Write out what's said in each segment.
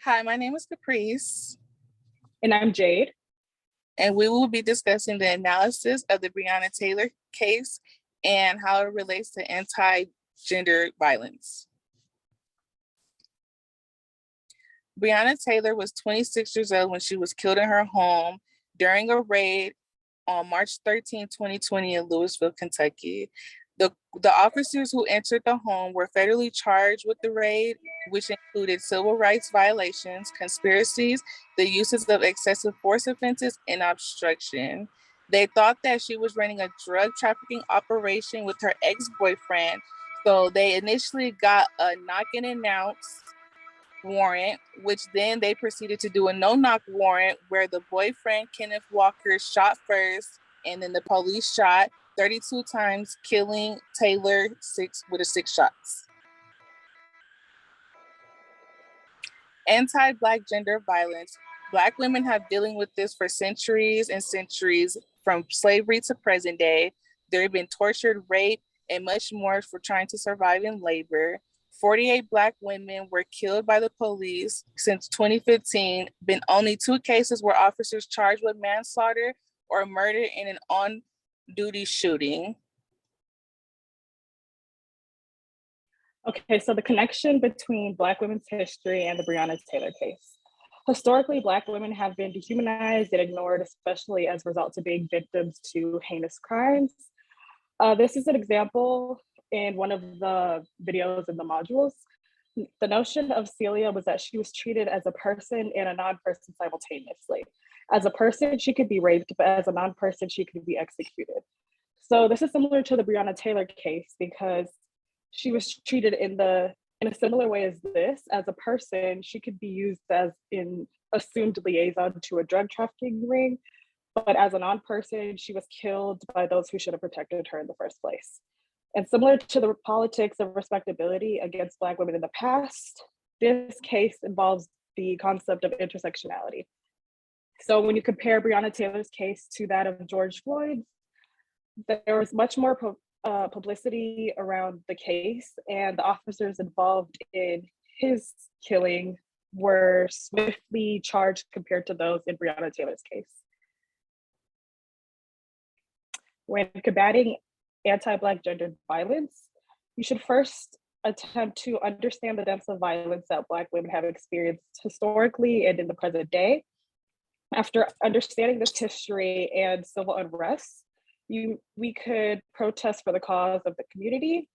Hi, my name is Caprice, And I'm Jade. and we will be discussing the analysis of the Breonna Taylor case and how it relates to anti-gender violence. Breonna Taylor was 26 years old when she was killed in her home during a raid on March 13, 2020 in Louisville, Kentucky. The officers who entered the home were federally charged with the raid, which included civil rights violations, conspiracies, the uses of excessive force offenses, and obstruction. They thought that she was running a drug trafficking operation with her ex-boyfriend, so they initially got a knock and announce warrant, which then they proceeded to do a no-knock warrant where the boyfriend, Kenneth Walker, shot first, and then the police shot 32 times, killing Taylor with 6 shots. Anti-Black gender violence. Black women have dealing with this for centuries and centuries, from slavery to present day. They've been tortured, raped, and much more for trying to survive in labor. 48 Black women were killed by the police since 2015. Been only 2 cases where officers charged with manslaughter or murder in an on-duty shooting. Okay, so the connection between Black women's history and the Breonna Taylor case. Historically, Black women have been dehumanized and ignored, especially as a result of being victims to heinous crimes. This is an example in one of the videos in the modules. The notion of Celia was that she was treated as a person and a non-person simultaneously. As a person, she could be raped, but as a non-person, she could be executed. So this is similar to the Breonna Taylor case because she was treated in a similar way as this. As a person, she could be used as an assumed liaison to a drug trafficking ring, but as a non-person, she was killed by those who should have protected her in the first place. And similar to the politics of respectability against Black women in the past, this case involves the concept of intersectionality. So when you compare Breonna Taylor's case to that of George Floyd's, there was much more publicity around the case, and the officers involved in his killing were swiftly charged compared to those in Breonna Taylor's case. When combating anti-Black gendered violence, you should first attempt to understand the depths of violence that Black women have experienced historically and in the present day. After understanding this history and civil unrest, we could protest for the cause of the community.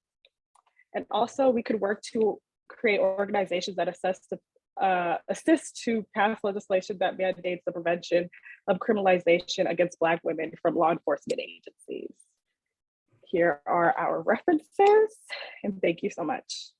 And also we could work to create organizations that assist to pass legislation that mandates the prevention of criminalization against Black women from law enforcement agencies. Here are our references, and thank you so much.